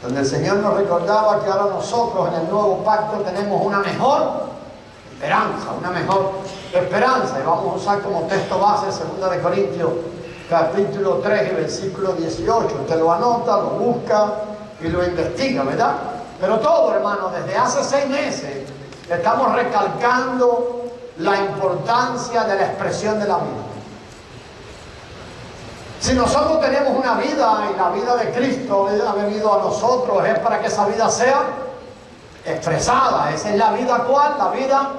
donde el Señor nos recordaba que ahora nosotros en el nuevo pacto tenemos una mejor esperanza. Y vamos a usar como texto base 2 de Corintios capítulo 3 y versículo 18. Usted lo anota, lo busca y lo investiga, ¿verdad? Pero todo, hermano, desde hace 6 meses estamos recalcando la importancia de la expresión de la vida. Si nosotros tenemos una vida y la vida de Cristo ha venido a nosotros, es para que esa vida sea expresada. Esa es la vida ¿cuál? La vida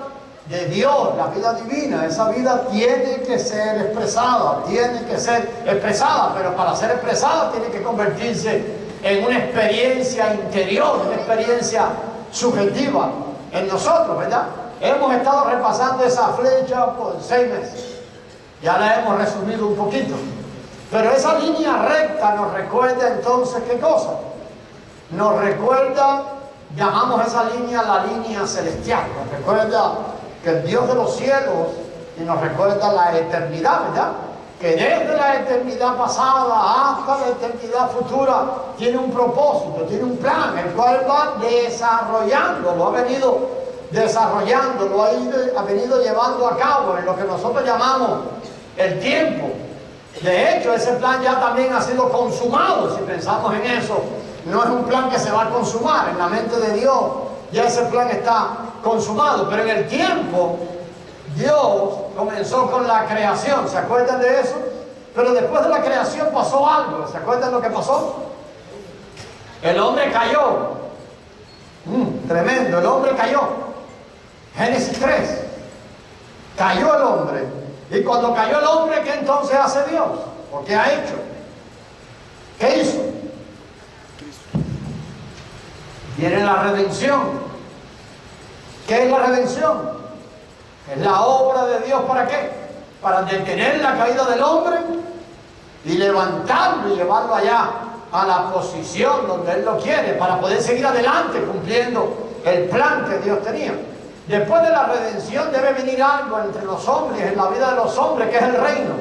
de Dios, la vida divina. Esa vida tiene que ser expresada, pero para ser expresada tiene que convertirse en una experiencia interior, una experiencia subjetiva en nosotros, ¿verdad? Hemos estado repasando esa flecha por 6 meses. Ya la hemos resumido un poquito. Pero esa línea recta nos recuerda entonces, ¿qué cosa? Nos recuerda, llamamos esa línea la línea celestial. Nos recuerda que el Dios de los cielos, y nos recuerda la eternidad, ¿verdad? Que desde la eternidad pasada hasta la eternidad futura tiene un propósito, tiene un plan, el cual va desarrollando, lo ha venido desarrollando, ha venido llevando a cabo en lo que nosotros llamamos el tiempo. De hecho, ese plan ya también ha sido consumado. Si pensamos en eso, no es un plan que se va a consumar. En la mente de Dios ya ese plan está consumado. Pero en el tiempo, Dios comenzó con la creación. ¿Se acuerdan de eso? Pero después de la creación pasó algo. ¿Se acuerdan lo que pasó? El hombre cayó. Tremendo, el hombre cayó. Génesis 3. Cayó el hombre. Y cuando cayó el hombre, ¿qué entonces hace Dios? ¿O qué ha hecho? ¿Qué hizo? Viene la redención. ¿Qué es la redención? Es la obra de Dios, ¿para qué? Para detener la caída del hombre y levantarlo y llevarlo allá a la posición donde Él lo quiere, para poder seguir adelante cumpliendo el plan que Dios tenía. Después de la redención debe venir algo entre los hombres, en la vida de los hombres, que es el reino.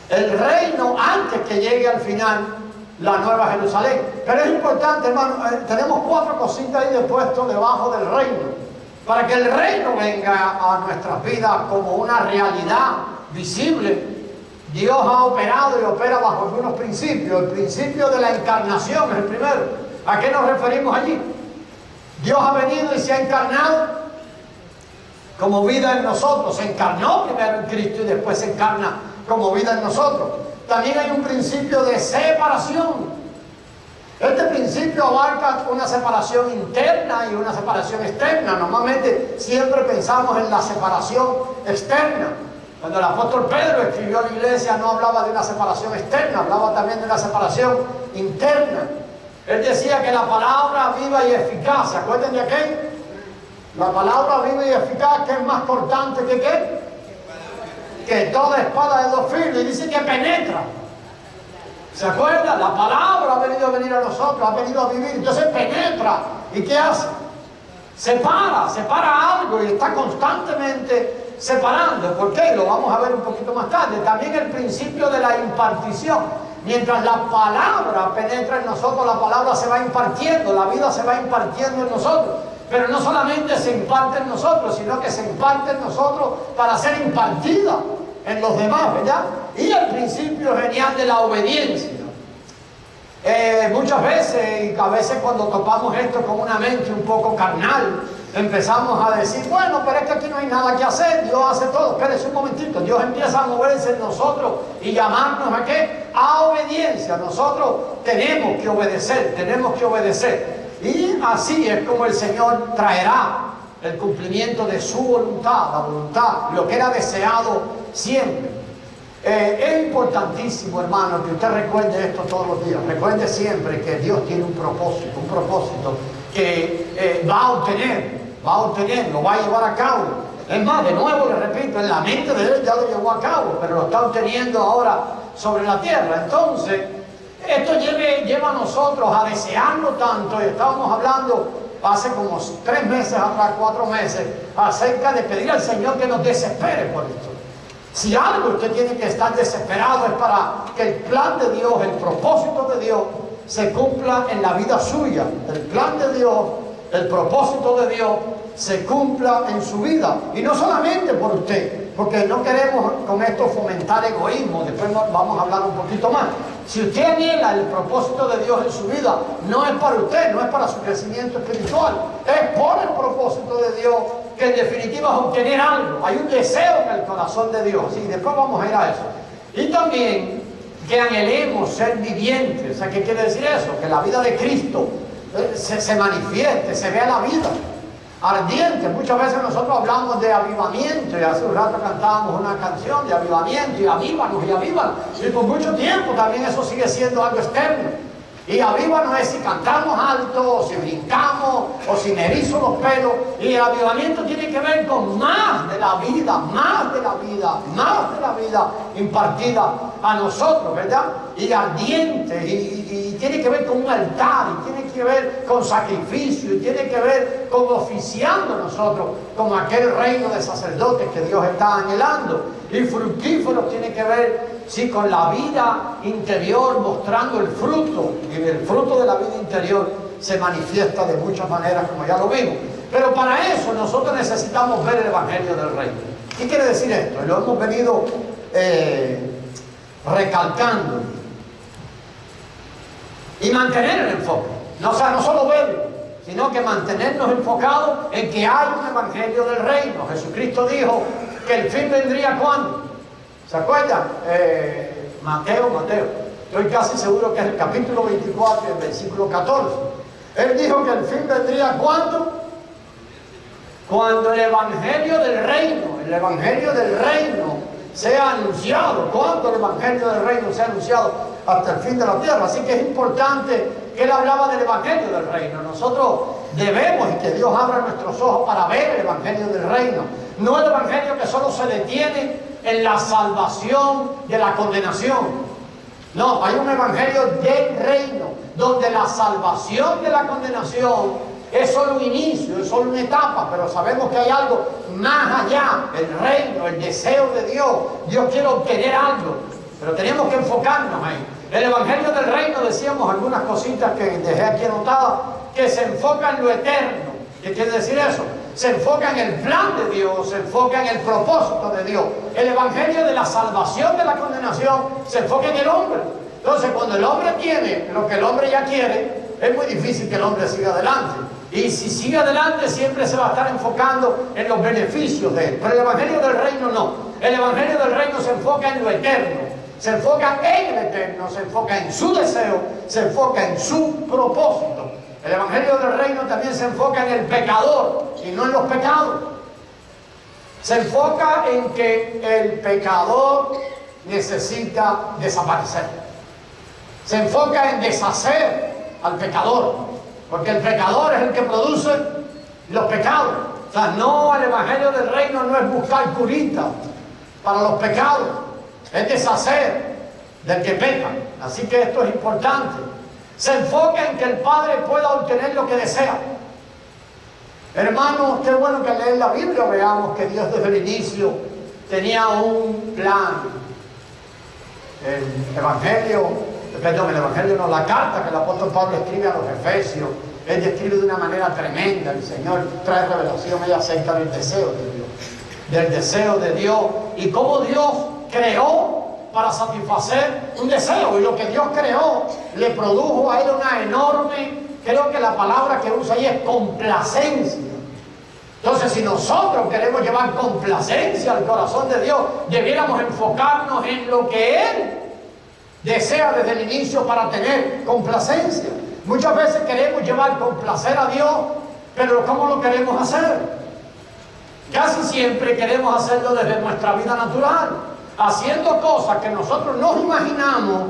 El reino antes que llegue al final la Nueva Jerusalén. Pero es importante, hermano, tenemos 4 cositas ahí de puesto debajo del reino. Para que el reino venga a nuestras vidas como una realidad visible, Dios ha operado y opera bajo algunos principios. El principio de la encarnación es el primero. ¿A qué nos referimos allí? Dios ha venido y se ha encarnado como vida en nosotros. Se encarnó primero en Cristo y después se encarna como vida en nosotros. También hay un principio de separación. Este principio abarca una separación interna y una separación externa. Normalmente siempre pensamos en la separación externa. Cuando el apóstol Pedro escribió a la iglesia, no hablaba de una separación externa, hablaba también de una separación interna. Él decía que la palabra viva y eficaz, ¿se acuerdan de aquel? La palabra viva y eficaz, que es más cortante que ¿qué? Que toda espada de 2 filos, y dice que penetra. ¿Se acuerdan? La palabra ha venido a venir a nosotros, ha venido a vivir, entonces penetra. ¿Y qué hace? Separa algo y está constantemente separando. ¿Por qué? Lo vamos a ver un poquito más tarde. También el principio de la impartición. Mientras la palabra penetra en nosotros, la palabra se va impartiendo, la vida se va impartiendo en nosotros. Pero no solamente se imparte en nosotros, sino que se imparte en nosotros para ser impartida en los demás, ¿verdad? Y el principio genial de la obediencia. Muchas veces, y a veces cuando topamos esto con una mente un poco carnal, empezamos a decir, bueno, pero es que aquí no hay nada que hacer, Dios hace todo. Espérese un momentito, Dios empieza a moverse en nosotros y llamarnos ¿a qué? A obediencia. Nosotros tenemos que obedecer. Y así es como el Señor traerá el cumplimiento de su voluntad, la voluntad, lo que era deseado siempre. Es importantísimo, hermano, que usted recuerde esto todos los días. Recuerde siempre que Dios tiene un propósito que va a obtener, lo va a llevar a cabo. Es más, de nuevo le repito, en la mente de Él ya lo llevó a cabo, pero lo está obteniendo ahora sobre la tierra. Entonces, esto lleva a nosotros a desearlo tanto, y estábamos hablando hace como 3 meses atrás, 4 meses, acerca de pedir al Señor que nos desespere por esto. Si algo usted tiene que estar desesperado es para que el plan de Dios, el propósito de Dios, se cumpla en la vida suya. El plan de Dios, el propósito de Dios, se cumpla en su vida. Y no solamente por usted, porque no queremos con esto fomentar egoísmo. Después vamos a hablar un poquito más. Si usted anhela el propósito de Dios en su vida, no es para usted, no es para su crecimiento espiritual, es por el propósito de Dios, que en definitiva es obtener algo. Hay un deseo en el corazón de Dios, y después vamos a ir a eso. Y también que anhelemos ser vivientes. O sea, ¿qué quiere decir eso? Que la vida de Cristo se manifieste, se vea la vida ardiente. Muchas veces nosotros hablamos de avivamiento, y hace un rato cantábamos una canción de avivamiento, y avívanos, y por mucho tiempo también eso sigue siendo algo externo. Y avívanos es si cantamos alto, o si brincamos, o si me erizo los pelos. Y el avivamiento tiene que ver con más de la vida, más de la vida, más de la vida impartida a nosotros, ¿verdad? Y ardiente, y tiene que ver con un altar, y tiene que ver con sacrificio, y tiene que ver con oficiando nosotros como aquel reino de sacerdotes que Dios está anhelando. Y fructíferos tiene que ver, sí, con la vida interior, mostrando el fruto. Y el fruto de la vida interior se manifiesta de muchas maneras, como ya lo vimos. Pero para eso nosotros necesitamos ver el Evangelio del Reino. ¿Qué quiere decir esto? Lo hemos venido recalcando. Y mantener el enfoque. No solo verlo, sino que mantenernos enfocados en que hay un Evangelio del Reino. Jesucristo dijo que el fin vendría ¿cuándo? ¿Se acuerdan? Mateo. Estoy casi seguro que es el capítulo 24 y el versículo 14. Él dijo que el fin vendría ¿cuándo? Cuando el Evangelio del Reino sea anunciado. Cuando el Evangelio del Reino sea anunciado hasta el fin de la tierra. Así que es importante que él hablaba del Evangelio del Reino. Nosotros debemos, y que Dios abra nuestros ojos para ver el Evangelio del Reino. No el Evangelio que solo se detiene en la salvación de la condenación. No, hay un Evangelio del Reino, donde la salvación de la condenación es solo un inicio, es solo una etapa, pero sabemos que hay algo más allá, el reino, el deseo de Dios. Dios quiere obtener algo, pero tenemos que enfocarnos ahí. El Evangelio del Reino, decíamos algunas cositas que dejé aquí anotadas, que se enfoca en lo eterno. ¿Qué quiere decir eso? Se enfoca en el plan de Dios, se enfoca en el propósito de Dios. El Evangelio de la salvación de la condenación se enfoca en el hombre. Entonces, cuando el hombre tiene lo que el hombre ya quiere, es muy difícil que el hombre siga adelante. Y si sigue adelante, siempre se va a estar enfocando en los beneficios de él. Pero el Evangelio del Reino no. El Evangelio del Reino se enfoca en lo eterno, se enfoca en el eterno, se enfoca en su deseo, se enfoca en su propósito. El Evangelio del Reino también se enfoca en el pecador y no en los pecados. Se enfoca en que el pecador necesita desaparecer. Se enfoca en deshacer al pecador, porque el pecador es el que produce los pecados. O sea, no, el Evangelio del Reino no es buscar curita para los pecados, es deshacer del que peca. Así que esto es importante. Se enfoca en que el Padre pueda obtener lo que desea. Hermanos, qué bueno que al leer la Biblia veamos que Dios desde el inicio tenía un plan. El Evangelio no, la carta que el apóstol Pablo escribe a los Efesios, él describe de una manera tremenda. El Señor trae revelación ella acerca del deseo de Dios. Del deseo de Dios y cómo Dios creó para satisfacer un deseo, y lo que Dios creó le produjo a él una enorme, creo que la palabra que usa ahí es complacencia. Entonces, si nosotros queremos llevar complacencia al corazón de Dios, debiéramos enfocarnos en lo que Él desea desde el inicio para tener complacencia. Muchas veces queremos llevar complacer a Dios, pero ¿cómo lo queremos hacer? Casi siempre queremos hacerlo desde nuestra vida natural, haciendo cosas que nosotros nos imaginamos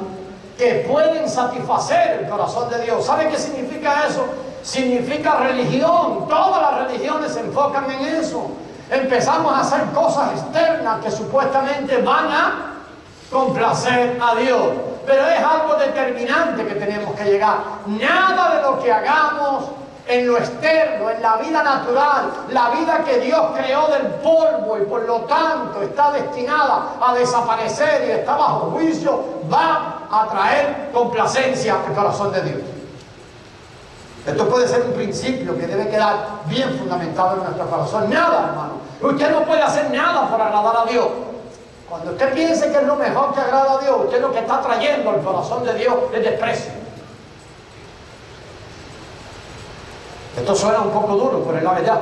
que pueden satisfacer el corazón de Dios. ¿Sabe qué significa eso? Significa religión. Todas las religiones se enfocan en eso. Empezamos a hacer cosas externas que supuestamente van a complacer a Dios. Pero es algo determinante que tenemos que llegar. Nada de lo que hagamos en lo externo, en la vida natural, la vida que Dios creó del polvo y por lo tanto está destinada a desaparecer y está bajo juicio, va a traer complacencia al corazón de Dios. Esto puede ser un principio que debe quedar bien fundamentado en nuestro corazón. Nada, hermano. Usted no puede hacer nada por agradar a Dios. Cuando usted piense que es lo mejor que agrada a Dios, usted lo que está trayendo al corazón de Dios es desprecio. Esto suena un poco duro, pero es la verdad.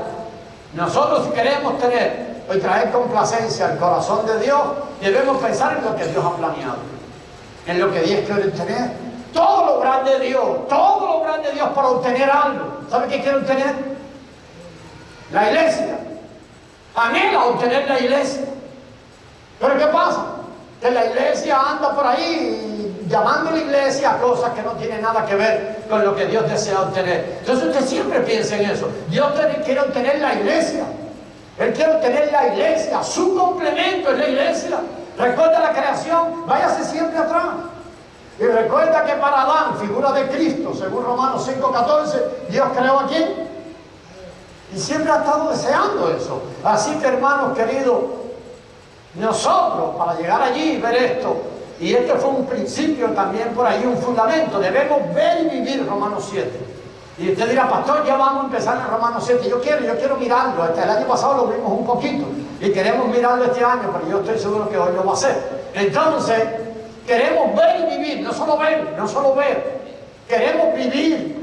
Nosotros, si queremos tener y traer complacencia al corazón de Dios, debemos pensar en lo que Dios ha planeado, en lo que Dios quiere obtener. Todo lo grande de Dios, todo lo grande de Dios para obtener algo. ¿Sabe qué quiere obtener? La iglesia. Anhela obtener la iglesia. Pero ¿qué pasa? Que la iglesia anda por ahí llamando a la iglesia a cosas que no tienen nada que ver con lo que Dios desea obtener. Entonces usted siempre piensa en eso. Dios quiere obtener la iglesia. Él quiere obtener la iglesia. Su complemento es la iglesia. Recuerda la creación. Váyase siempre atrás. Y recuerda que para Adán, figura de Cristo, según Romanos 5:14, Dios creó a quién. Y siempre ha estado deseando eso. Así que, hermanos queridos, nosotros, para llegar allí y ver esto, y este fue un principio también por ahí, un fundamento, debemos ver y vivir Romanos 7. Y usted dirá, pastor, ya vamos a empezar en Romanos 7. Yo quiero mirarlo. El año pasado lo vimos un poquito y queremos mirarlo este año, pero yo estoy seguro que hoy lo va a hacer. Entonces, queremos ver y vivir, no solo ver. Queremos vivir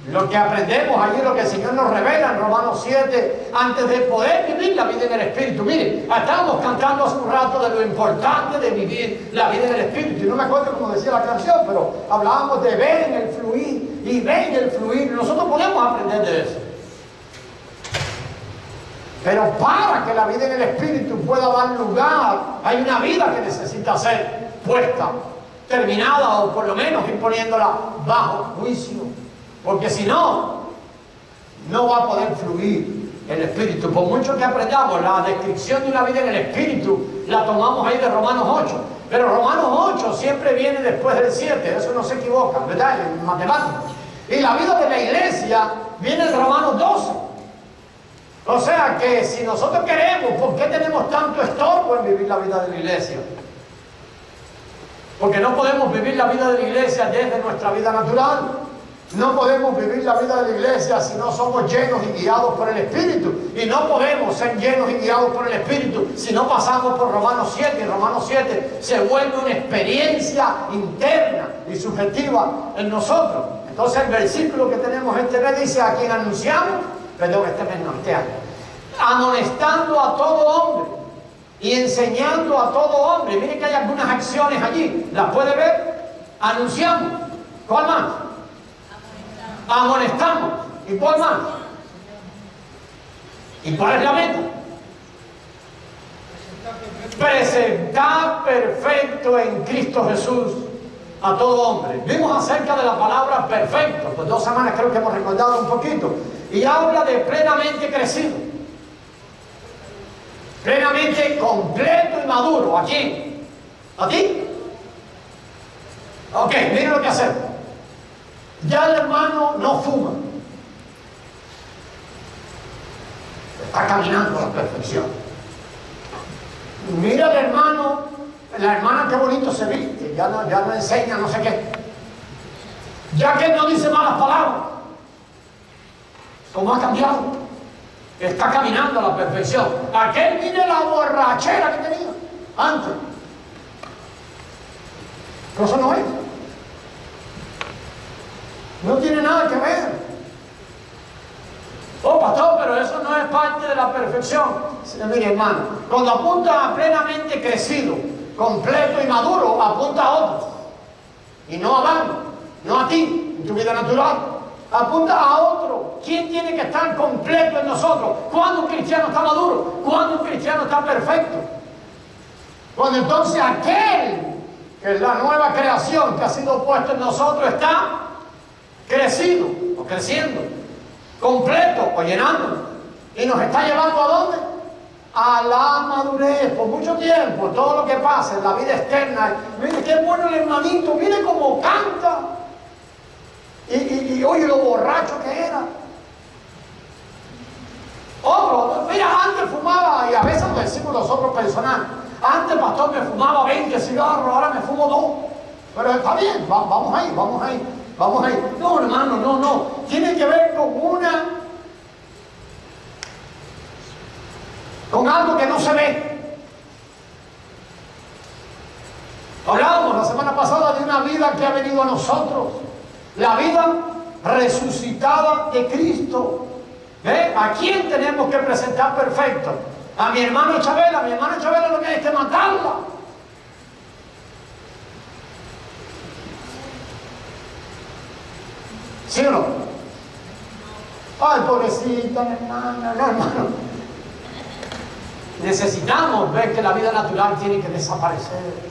lo que aprendemos allí, lo que el Señor nos revela en Romanos 7, antes de poder vivir la vida en el Espíritu. Mire, estábamos cantando hace un rato de lo importante de vivir la vida en el Espíritu. Y no me acuerdo cómo decía la canción, pero hablábamos de ver en el fluir y ver en el fluir. Nosotros podemos aprender de eso. Pero para que la vida en el Espíritu pueda dar lugar, hay una vida que necesita ser puesta, terminada, o por lo menos imponiéndola bajo juicio. Porque si no, no va a poder fluir el Espíritu. Por mucho que aprendamos, la descripción de una vida en el Espíritu la tomamos ahí de Romanos 8. Pero Romanos 8 siempre viene después del 7, eso no se equivoca, ¿verdad? En matemáticas. Y la vida de la iglesia viene en Romanos 12. O sea que si nosotros queremos, ¿por qué tenemos tanto estorbo en vivir la vida de la iglesia? Porque no podemos vivir la vida de la iglesia desde nuestra vida natural. No podemos vivir la vida de la iglesia si no somos llenos y guiados por el Espíritu. Y no podemos ser llenos y guiados por el Espíritu si no pasamos por Romanos 7. Y Romanos 7 se vuelve una experiencia interna y subjetiva en nosotros. Entonces el versículo que tenemos este mes dice: a quien anunciamos, este año, amonestando a todo hombre y enseñando a todo hombre. Miren que hay algunas acciones allí, ¿las puede ver? Anunciamos. ¿Cuál más? Amonestamos. ¿Y cuál más? ¿Y cuál es la meta? Presentar perfecto en Cristo Jesús a todo hombre. Vimos acerca de la palabra perfecto, pues 2 semanas creo que hemos recordado un poquito, y habla de plenamente crecido, plenamente completo y maduro. ¿A quién? ¿A ti? Ok, miren lo que hacemos. Ya el hermano no fuma, está caminando a la perfección. Mira el hermano, la hermana qué bonito se viste, ya no enseña no sé qué, ya que no dice malas palabras. ¿Cómo ha cambiado? Está caminando a la perfección. Aquel, mire la borrachera que tenía antes, pero eso no es. No tiene nada que ver. Oh, pastor, pero eso no es parte de la perfección. Mire, hermano, cuando apunta a plenamente crecido, completo y maduro, apunta a otros. Y no a Adán, no a ti, en tu vida natural. Apunta a otro. ¿Quién tiene que estar completo en nosotros? ¿Cuándo un cristiano está maduro? ¿Cuándo un cristiano está perfecto? Cuando entonces aquel, que es la nueva creación que ha sido puesto en nosotros, está crecido o creciendo, completo o llenando, y nos está llevando ¿a dónde? A la madurez. Por mucho tiempo, todo lo que pasa en la vida externa, mire qué bueno el hermanito, mire cómo canta, y oye lo borracho que era. Otro, mira, antes fumaba, y a veces lo decimos nosotros personal, antes, pastor, me fumaba 20 cigarros, ahora me fumo 2. Pero está bien, vamos ahí, vamos ahí, vamos ahí. No, hermano, no. Tiene que ver con algo que no se ve. Hablábamos la semana pasada de una vida que ha venido a nosotros, la vida resucitada de Cristo. ¿Ve? ¿A quién tenemos que presentar perfecto? A mi hermano Chabela. Mi hermano Chabela lo que hay que matarla. ¿Sí o no? Ay, pobrecita, hermana, no, hermano. Necesitamos ver que la vida natural tiene que desaparecer,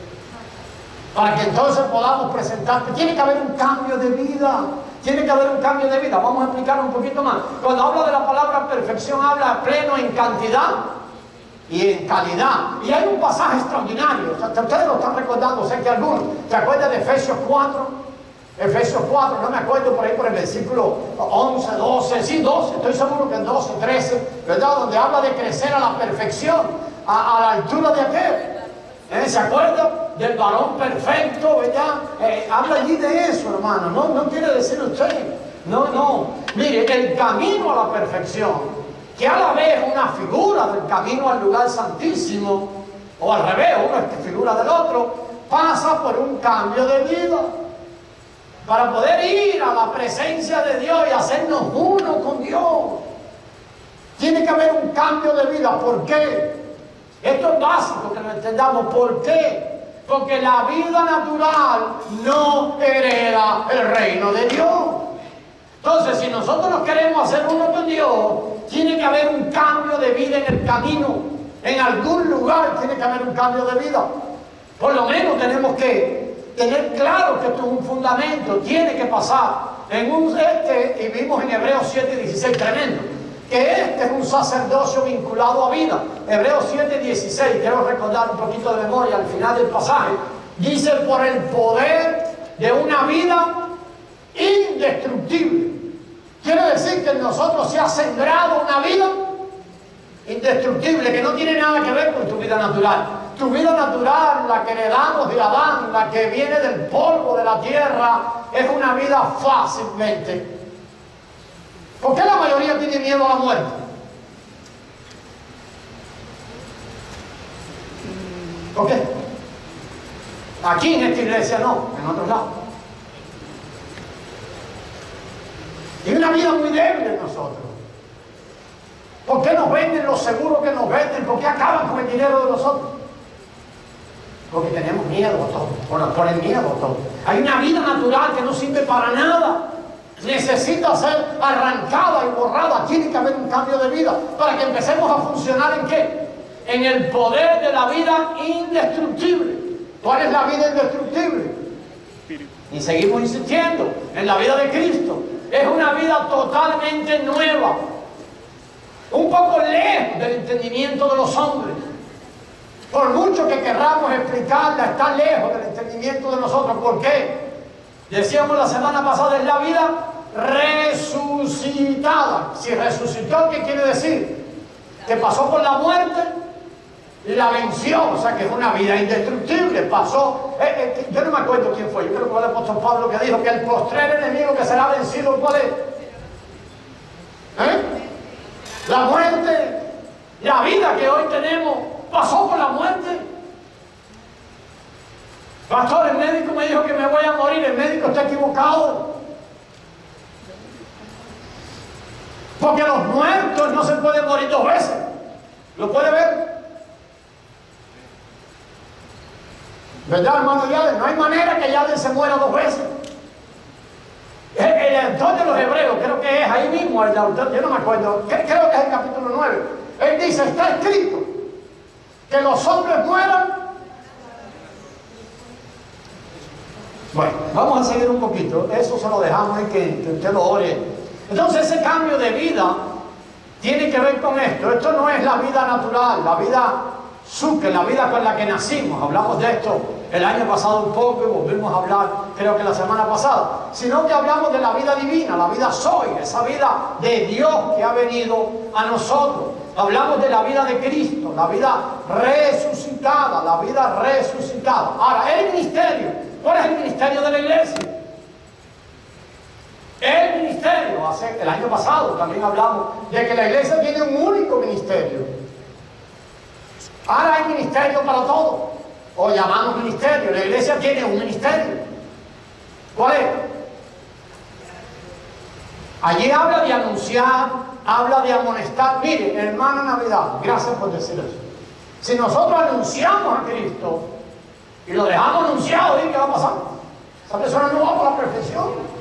para que entonces podamos presentar. Tiene que haber un cambio de vida. Tiene que haber un cambio de vida. Vamos a explicar un poquito más. Cuando habla de la palabra perfección, habla pleno en cantidad y en calidad. Y hay un pasaje extraordinario. Ustedes lo están recordando, sé que algunos. ¿Se acuerdan de Efesios 4? Efesios 4, no me acuerdo por ahí por el versículo 11, 12, sí, 12, estoy seguro que en 12, 13, ¿verdad? Donde habla de crecer a la perfección, a la altura de aquel. ¿Se acuerda? Del varón perfecto, ¿verdad? Habla allí de eso, hermano. No quiere decir usted. No. Mire, el camino a la perfección, que a la vez es una figura del camino al lugar santísimo, o al revés, uno es figura del otro, pasa por un cambio de vida. Para poder ir a la presencia de Dios y hacernos uno con Dios, tiene que haber un cambio de vida. ¿Por qué? Esto es básico que lo entendamos. ¿Por qué? Porque la vida natural no hereda el reino de Dios. Entonces, si nosotros nos queremos hacer uno con Dios, tiene que haber un cambio de vida en el camino. En algún lugar tiene que haber un cambio de vida. Por lo menos tenemos que tener claro que esto es un fundamento. Tiene que pasar en y vimos en Hebreos 7:16, tremendo, que este es un sacerdocio vinculado a vida. Hebreos 7:16, quiero recordar un poquito de memoria al final del pasaje, dice: por el poder de una vida indestructible. Quiere decir que en nosotros se ha sembrado una vida indestructible, que no tiene nada que ver con tu vida natural. Tu vida natural, la que heredamos de Adán, la que viene del polvo de la tierra, es una vida fácilmente. ¿Por qué la mayoría tiene miedo a la muerte? ¿Por qué? Aquí en esta iglesia no, en otros lados. Y una vida muy débil en nosotros. ¿Por qué nos venden los seguros que nos venden? ¿Por qué acaban con el dinero de nosotros? Porque tenemos miedo a todo, por el miedo a todo. Hay una vida natural que no sirve para nada. Necesita ser arrancada y borrada. Tiene que haber un cambio de vida para que empecemos a funcionar ¿en qué? En el poder de la vida indestructible. ¿Cuál es la vida indestructible? Y seguimos insistiendo en la vida de Cristo. Es una vida totalmente nueva, un poco lejos del entendimiento de los hombres. Por mucho que querramos explicarla, está lejos del entendimiento de nosotros. ¿Por qué? Decíamos la semana pasada, es la vida resucitada. Si resucitó, ¿qué quiere decir? Que pasó por la muerte y la venció. O sea que es una vida indestructible. Pasó, yo no me acuerdo quién fue, yo creo que fue el apóstol Pablo que dijo que el postrer enemigo que será vencido, ¿cuál es? La muerte. La vida que hoy tenemos pasó por la muerte. Pastor, el médico me dijo que me voy a morir. El médico está equivocado. Porque los muertos no se pueden morir dos veces. ¿Lo puede ver? ¿Verdad, hermano Yalen? No hay manera que Yalen se muera dos veces. El autor de los Hebreos, creo que es ahí mismo, el autor, yo no me acuerdo, creo que es el capítulo 9. Él dice, está escrito que los hombres mueran. Bueno, vamos a seguir un poquito. Eso se lo dejamos en que usted lo ore. Entonces ese cambio de vida tiene que ver con esto. Esto no es la vida natural, la vida suke, la vida con la que nacimos. Hablamos de esto el año pasado un poco y volvimos a hablar, creo que la semana pasada. Sino que hablamos de la vida divina, la vida soy, esa vida de Dios que ha venido a nosotros. Hablamos de la vida de Cristo, la vida resucitada, la vida resucitada. Ahora, el misterio ¿Cuál es el ministerio de la iglesia? El ministerio, el año pasado también hablamos de que la iglesia tiene un único ministerio. Ahora hay ministerio para todo, o llamamos ministerio. La iglesia tiene un ministerio. ¿Cuál es? Allí habla de anunciar, habla de amonestar. Mire, hermana Navidad, gracias por decir eso. Si nosotros anunciamos a Cristo y lo dejamos anunciado, ¿qué va a pasar? Esa persona no va por la perfección.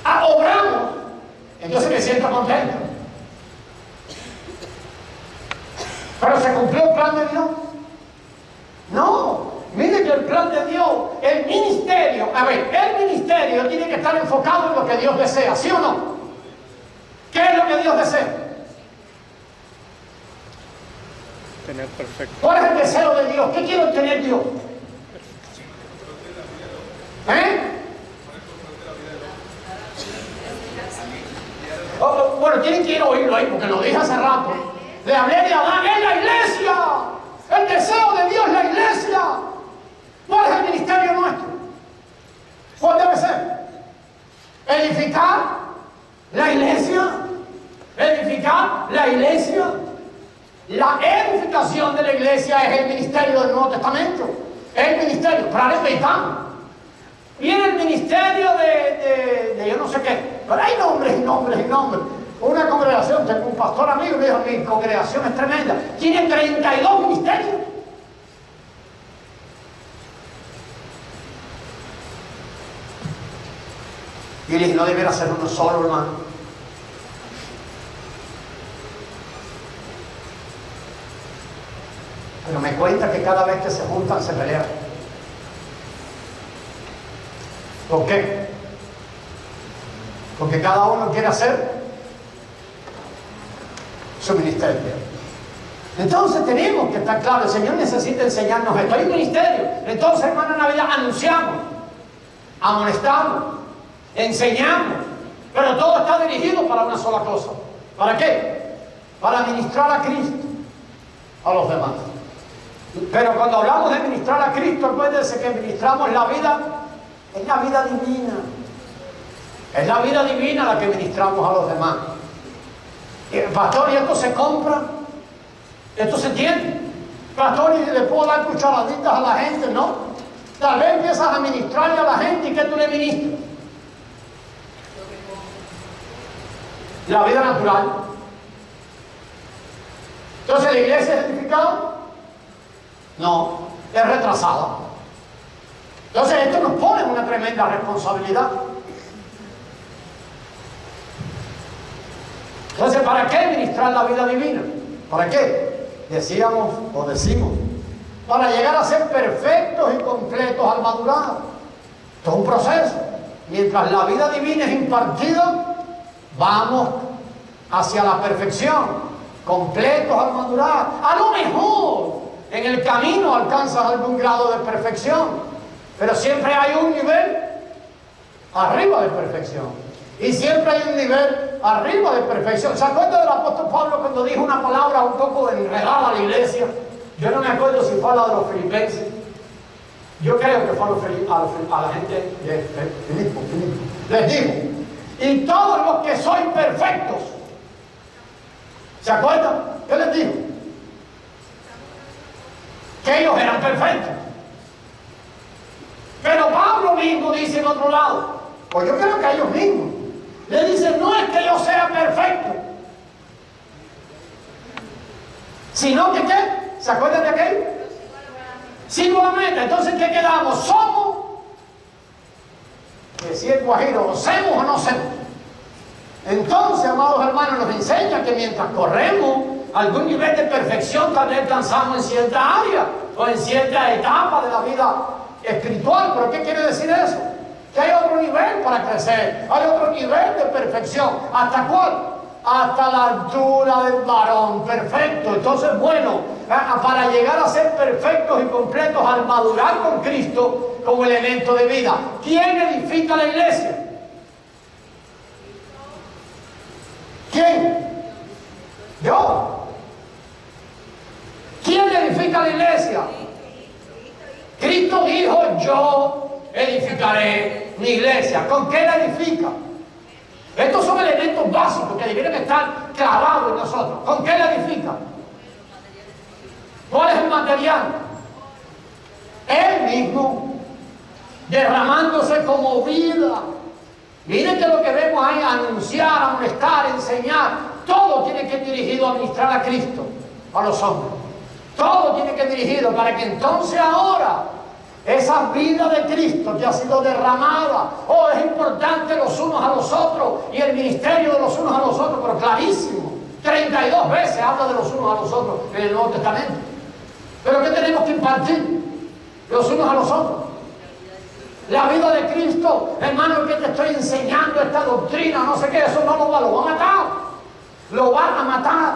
Obramos, entonces me siento contento. Pero ¿se cumplió el plan de Dios? No. Mire que el plan de Dios, el ministerio, el ministerio tiene que estar enfocado en lo que Dios desea, ¿sí o no? ¿Qué es lo que Dios desea? Tener perfecto. ¿Cuál es el deseo de Dios? ¿Qué quiere obtener Dios? Bueno, tienen que ir a oírlo ahí, porque lo dije hace rato. Le hablé de Adán, es la iglesia. El deseo de Dios es la iglesia. ¿Cuál es el ministerio nuestro? ¿Cuál debe ser? Edificar la iglesia. Edificar la iglesia. La edificación de la iglesia es el ministerio del Nuevo Testamento. El ministerio, para el Beitán. Viene el ministerio de yo no sé qué. Pero hay nombres y nombres y nombres. Una congregación, tengo un pastor amigo que dijo, mi congregación es tremenda. Tiene 32 ministerios. Y le dije, no debiera ser uno solo, hermano. Pero me cuenta que cada vez que se juntan se pelean. ¿Por qué? Porque cada uno quiere hacer su ministerio. Entonces tenemos que estar claros, el Señor necesita enseñarnos esto. Hay un ministerio. Entonces, hermana Navidad, anunciamos, amonestamos, enseñamos, pero todo está dirigido para una sola cosa. ¿Para qué? Para ministrar a Cristo a los demás. Pero cuando hablamos de ministrar a Cristo, acuérdense que ministramos la vida, es la vida divina. Es la vida divina la que ministramos a los demás. Pastor, ¿y esto se compra? ¿Esto se tiene? Pastor, ¿y le puedo dar cucharaditas a la gente? No. Tal vez empiezas a ministrarle a la gente y ¿qué tú le ministras? La vida natural. Entonces, ¿la iglesia es edificada? No, es retrasada. Entonces, esto nos pone en una tremenda responsabilidad. Entonces, ¿para qué ministrar la vida divina? ¿Para qué? Decíamos o decimos, para llegar a ser perfectos y completos al madurar. Esto es un proceso. Mientras la vida divina es impartida, vamos hacia la perfección, completos al madurar. A lo mejor en el camino alcanzas algún grado de perfección, pero siempre hay un nivel arriba de perfección. Y siempre hay un nivel arriba de perfección. ¿Se acuerda del apóstol Pablo cuando dijo una palabra un poco enredada a la iglesia? Yo no me acuerdo si fue la de los filipenses. Yo creo que fue a la gente de Filipo. Les dijo, y todos los que sois perfectos. ¿Se acuerdan? ¿Qué les dijo? Que ellos eran perfectos. Pero Pablo mismo dice en otro lado, pues yo creo que a ellos mismos, le dicen, no es que yo sea perfecto, sino que ¿qué? ¿Se acuerdan de aquello? Sigo la meta. Entonces, ¿qué quedamos? Somos, que si es guajiro, o semos o no semos. Entonces, amados hermanos, nos enseña que mientras corremos algún nivel de perfección, tal vez alcanzamos en cierta área o en cierta etapa de la vida espiritual. ¿Pero qué quiere decir eso? Que hay otro nivel para crecer, hay otro nivel de perfección. ¿Hasta cuál? Hasta la altura del varón perfecto. Entonces, bueno, para llegar a ser perfectos y completos al madurar con Cristo como elemento de vida. ¿Quién edifica la iglesia? ¿Quién? Yo. ¿Quién edifica la iglesia? Cristo dijo, yo mi iglesia? ¿Con qué la edifica? Estos son elementos básicos que deberían estar clavados en nosotros. ¿Con qué la edifica? ¿Cuál es el material? Él mismo, derramándose como vida. Miren que lo que vemos ahí, anunciar, amonestar, enseñar, todo tiene que ir dirigido a ministrar a Cristo, a los hombres. Todo tiene que ir dirigido para que entonces ahora esa vida de Cristo que ha sido derramada, es importante los unos a los otros y el ministerio de los unos a los otros, pero clarísimo, 32 veces habla de los unos a los otros en el Nuevo Testamento. Pero ¿qué tenemos que impartir los unos a los otros? La vida de Cristo, hermano, que te estoy enseñando esta doctrina, no sé qué, eso no lo va a matar. Lo van a matar.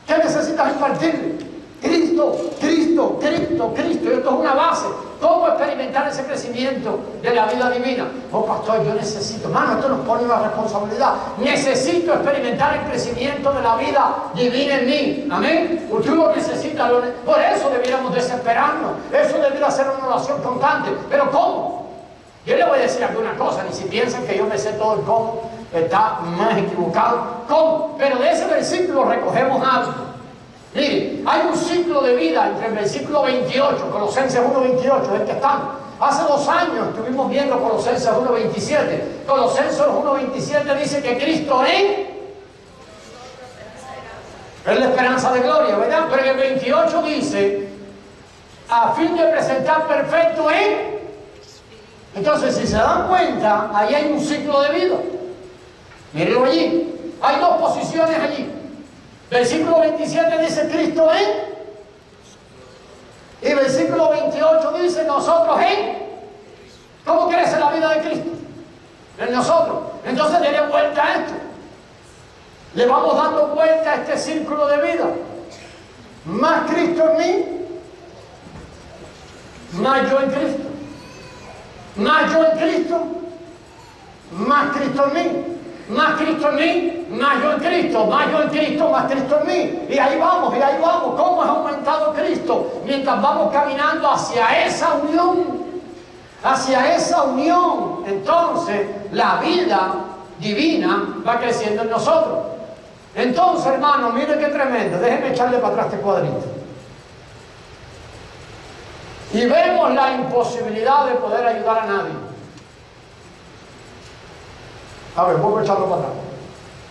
¿Qué necesitas impartirle? Cristo, Cristo, Cristo, Cristo. Y esto es una base. ¿Cómo experimentar ese crecimiento de la vida divina? Pastor, yo necesito, hermano, esto nos pone una responsabilidad. Necesito experimentar el crecimiento de la vida divina en mí. Amén. Usted lo necesita. Por eso debiéramos desesperarnos. Eso debiera ser una oración constante. ¿Pero cómo? Yo le voy a decir alguna cosa, ni si piensan que yo me sé todo el cómo, está más equivocado. ¿Cómo? Pero de ese versículo recogemos algo. Mire, hay un ciclo de vida entre el versículo 28, Colosenses 1:28, el que estamos. Hace 2 años estuvimos viendo Colosenses 1:27. Colosenses 1:27 dice que Cristo es la esperanza de gloria, ¿verdad? Pero en el 28 dice, a fin de presentar perfecto en... Entonces, si se dan cuenta, ahí hay un ciclo de vida. Mírenlo allí. Hay 2 posiciones allí. Versículo 27 dice Cristo en. Y versículo 28 dice nosotros en. ¿Cómo crece la vida de Cristo? En nosotros. Entonces, denle vuelta a esto. Le vamos dando vuelta a este círculo de vida. Más Cristo en mí, más yo en Cristo. Más yo en Cristo, más Cristo en mí. Más Cristo en mí, más yo en Cristo. Más yo en Cristo, más Cristo en mí. Y ahí vamos, y ahí vamos. ¿Cómo es aumentado Cristo? Mientras vamos caminando hacia esa unión. Hacia esa unión. Entonces, la vida divina va creciendo en nosotros. Entonces, hermano, mire qué tremendo. Déjeme echarle para atrás este cuadrito. Y vemos la imposibilidad de poder ayudar a nadie. A ver, voy a echarlo para atrás.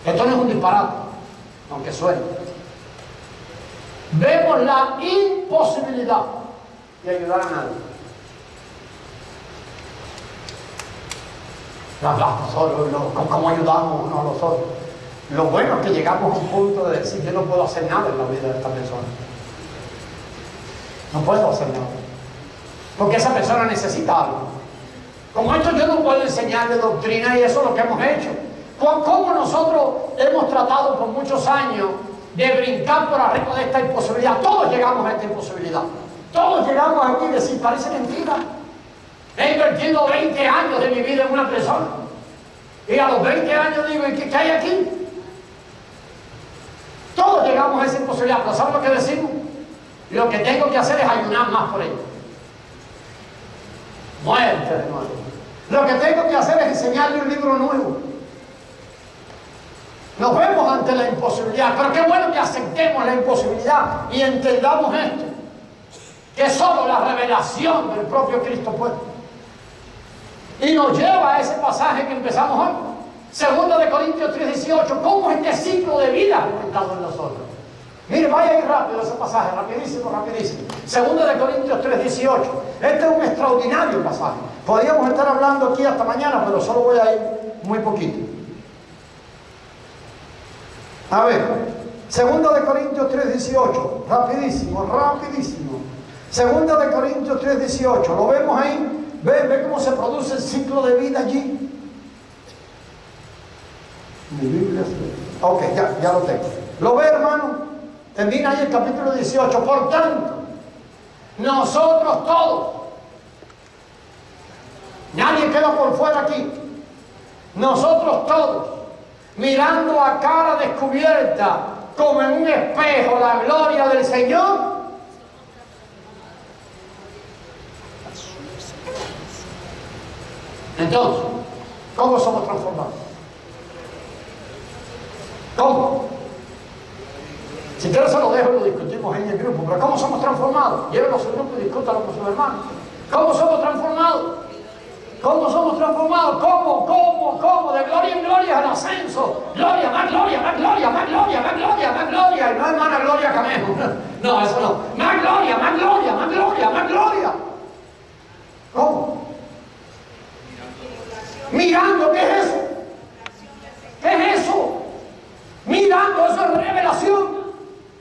Esto no es un disparate, aunque suene. Vemos la imposibilidad de ayudar a nadie. ¿Cómo ayudamos unos a los otros? Lo bueno es que llegamos a un punto de decir, yo no puedo hacer nada en la vida de esta persona. No puedo hacer nada. Porque esa persona necesita algo. Como esto yo no puedo enseñarle doctrina y eso es lo que hemos hecho. ¿Cómo nosotros hemos tratado por muchos años de brincar por arriba de esta imposibilidad? Todos llegamos a esta imposibilidad. Todos llegamos aquí y decir, parece mentira. He invertido 20 años de mi vida en una persona. Y a los 20 años digo, ¿y qué hay aquí? Todos llegamos a esa imposibilidad. ¿Pero saben lo que decimos? Lo que tengo que hacer es ayunar más por ello. Muerte de nuevo. Lo que tengo que hacer es enseñarle un libro nuevo. Nos vemos ante la imposibilidad, pero qué bueno que aceptemos la imposibilidad y entendamos esto, que solo la revelación del propio Cristo puede. Y nos lleva a ese pasaje que empezamos hoy, 2 Corintios 3:18. ¿Cómo es este ciclo de vida aumentado en nosotros? Mire, vaya ahí rápido ese pasaje, rapidísimo, rapidísimo. 2 Corintios 3:18. Este es un extraordinario pasaje. Podríamos estar hablando aquí hasta mañana, pero solo voy a ir muy poquito. A ver, 2 Corintios 3:18. Rapidísimo, rapidísimo. 2 Corintios 3:18. ¿Lo vemos ahí? ¿Ve cómo se produce el ciclo de vida allí? Mi Biblia. Ok, ya lo tengo. ¿Lo ve, hermano? Termina ahí el capítulo 18. Por tanto, nosotros todos, nadie queda por fuera aquí, nosotros todos, mirando a cara descubierta, como en un espejo, la gloria del Señor, entonces, ¿Cómo somos transformados? ¿Cómo? Si quieres se lo dejo y lo discutimos en el grupo, pero ¿cómo somos transformados? Llévenlo a su grupo y discútalo con sus hermanos. ¿Cómo somos transformados? ¿Cómo somos transformados? ¿Cómo? De gloria en gloria al ascenso. Gloria, más gloria, más gloria, más gloria, más gloria, más gloria. Y no hermana Gloria Camejo. No, eso no. Más gloria, más gloria, más gloria, más gloria. ¿Cómo? Mirando, ¿qué es eso? ¿Qué es eso? Mirando, eso es revelación.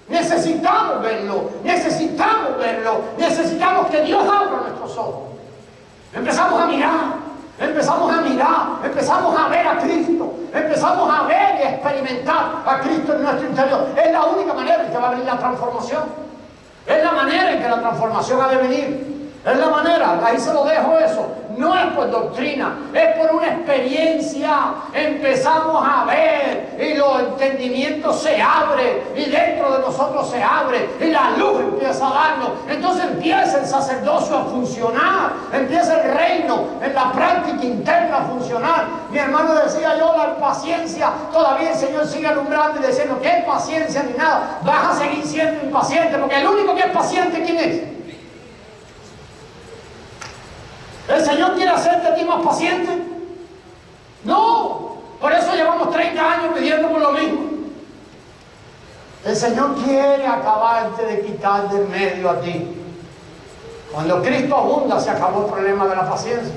Necesitamos verlo, necesitamos que Dios abra nuestros ojos. Empezamos a mirar, empezamos a ver a Cristo, empezamos a ver y a experimentar a Cristo en nuestro interior. Es la única manera en que va a venir la transformación. Es la manera en que la transformación ha de venir. Es la manera, ahí se lo dejo eso. No es por doctrina, es por una experiencia. Empezamos a ver y los entendimientos se abren y dentro de nosotros se abre y la luz empieza a darnos. Entonces empieza el sacerdocio a funcionar, empieza el reino en la práctica interna a funcionar. Mi hermano decía yo, la impaciencia, todavía el Señor sigue alumbrando y diciendo que paciencia ni nada. Vas a seguir siendo impaciente porque el único que es paciente, ¿quién es? ¿El Señor quiere hacerte a ti más paciente? No, por eso llevamos 30 años pidiendo por lo mismo. El Señor quiere acabarte de quitar del medio a ti. Cuando Cristo abunda se acabó el problema de la paciencia,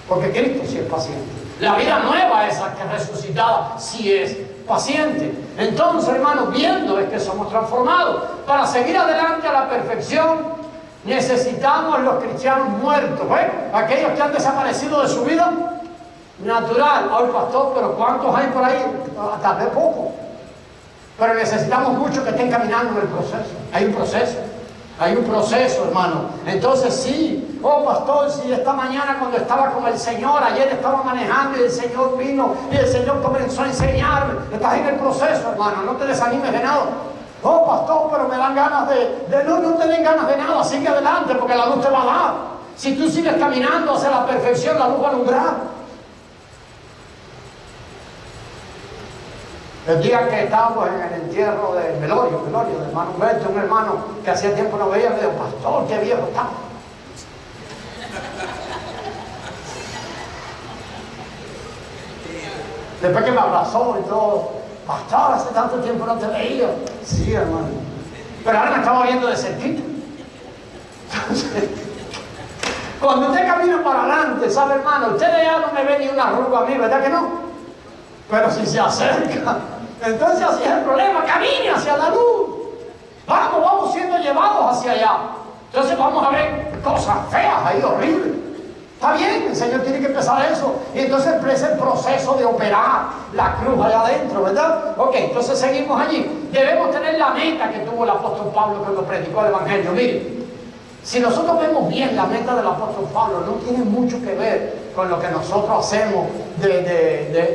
porque Cristo sí es paciente. La vida nueva, esa que resucitada, sí es paciente. Entonces, hermanos, viendo es que somos transformados. Para seguir adelante a la perfección necesitamos los cristianos muertos, aquellos que han desaparecido de su vida natural. Ay, pastor, pero ¿cuántos hay por ahí? Tal vez poco. Pero necesitamos muchos que estén caminando en el proceso. Hay un proceso, hermano. Entonces sí, oh pastor, si esta mañana cuando estaba con el Señor, ayer estaba manejando y el Señor vino y el Señor comenzó a enseñarme. Estás en el proceso, hermano, no te desanimes de nada. Oh, pastor, pero me dan ganas no te den ganas de nada, sigue adelante porque la luz te va a dar. Si tú sigues caminando hacia la perfección, la luz va a alumbrar. El día que estábamos en el entierro del velorio del hermano Humberto, un hermano que hacía tiempo no veía, me dijo, pastor, qué viejo está. Después que me abrazó y todo, pastor, hace tanto tiempo no te veía. Sí, hermano. Pero ahora me estaba viendo de cerquita. Entonces, cuando usted camina para adelante, ¿sabe, hermano? Usted ya no me ve ni una arruga a mí, ¿verdad que no? Pero si se acerca, entonces así es el problema. Camine hacia la luz. Vamos siendo llevados hacia allá. Entonces vamos a ver cosas feas ahí, horribles. Está bien, el Señor tiene que empezar eso. Y entonces empieza el proceso de operar la cruz allá adentro, ¿verdad? Ok, entonces seguimos allí. Debemos tener la meta que tuvo el apóstol Pablo cuando predicó el Evangelio. Miren, si nosotros vemos bien la meta del apóstol Pablo, no tiene mucho que ver con lo que nosotros hacemos.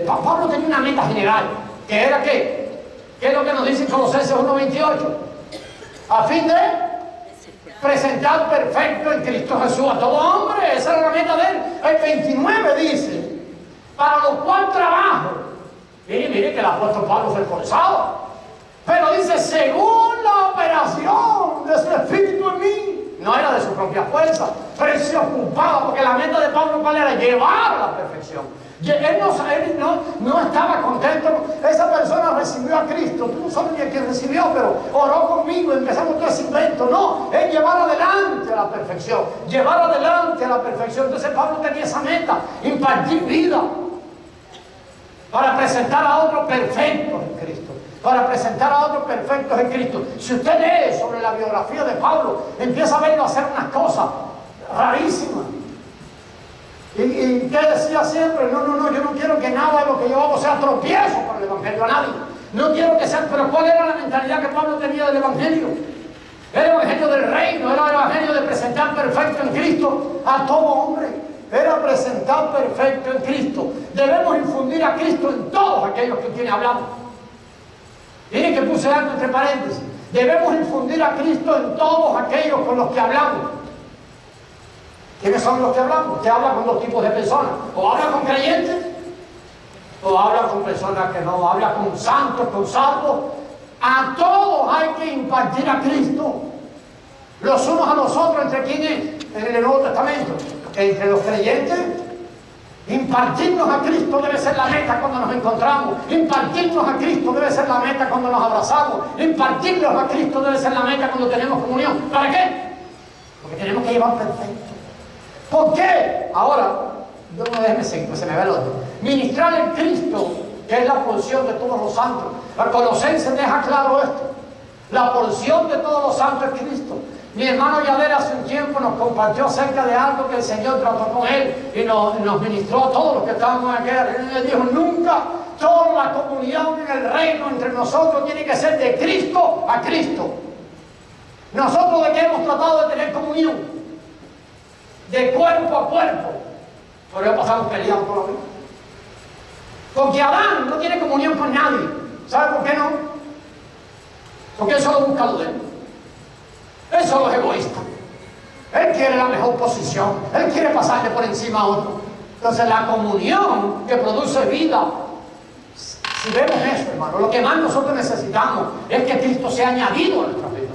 Pablo tenía una meta general, que era ¿qué? ¿Qué es lo que nos dice en Colosenses 1:28? A fin de presentar perfecto en Cristo Jesús a todo hombre. Esa era la meta de él. El 29 dice, para lo cual trabajo. Mire que el apóstol Pablo fue esforzado, pero dice, según la operación de su espíritu en mí. No era de su propia fuerza, pero él se ocupaba, porque la meta de Pablo, ¿cuál era? Llevar a la perfección. Él no estaba contento. Esa persona recibió a Cristo. Tú no sabes ni a quién recibió, pero oró conmigo y empezamos todo ese invento. No, es llevar adelante a la perfección. Llevar adelante a la perfección. Entonces Pablo tenía esa meta, impartir vida para presentar a otros perfectos en Cristo. Para presentar a otros perfectos en Cristo. Si usted lee sobre la biografía de Pablo, empieza a verlo hacer unas cosas rarísimas. ¿Y qué decía siempre? No, yo no quiero que nada de lo que yo hago sea tropiezo para el Evangelio a nadie. No quiero que sea, pero ¿cuál era la mentalidad que Pablo tenía del Evangelio? Era el Evangelio del reino, era el Evangelio de presentar perfecto en Cristo a todo hombre. Era presentar perfecto en Cristo. Debemos infundir a Cristo en todos aquellos que tiene hablando. Miren que puse algo entre paréntesis. Debemos infundir a Cristo en todos aquellos con los que hablamos. ¿Quiénes son los que hablamos? Usted habla con dos tipos de personas. O habla con creyentes, o habla con personas que no. Habla con santos, con salvos. A todos hay que impartir a Cristo. Los unos a los otros, ¿entre quiénes? En el Nuevo Testamento. Entre los creyentes. Impartirnos a Cristo debe ser la meta cuando nos encontramos. Impartirnos a Cristo debe ser la meta cuando nos abrazamos. Impartirnos a Cristo debe ser la meta cuando tenemos comunión. ¿Para qué? Porque tenemos que llevar perfecto. ¿Por qué? Ahora, no déjeme seguir, pues se me ve el otro. Ministrar en Cristo, que es la porción de todos los santos. La Colosenses deja claro esto. La porción de todos los santos es Cristo. Mi hermano Yader hace un tiempo nos compartió acerca de algo que el Señor trató con él y nos ministró a todos los que estábamos aquí. Él dijo, nunca toda la comunión en el reino entre nosotros tiene que ser de Cristo a Cristo. Nosotros de qué hemos tratado de tener comunión, de cuerpo a cuerpo. Por eso pasamos peleando toda la vida. Porque Adán no tiene comunión con nadie. ¿Sabe por qué no? Porque él solo busca lo de él. Él solo es egoísta. Él quiere la mejor posición. Él quiere pasarle por encima a otro. Entonces la comunión que produce vida, si vemos eso, hermano, lo que más nosotros necesitamos es que Cristo sea añadido a nuestras vidas.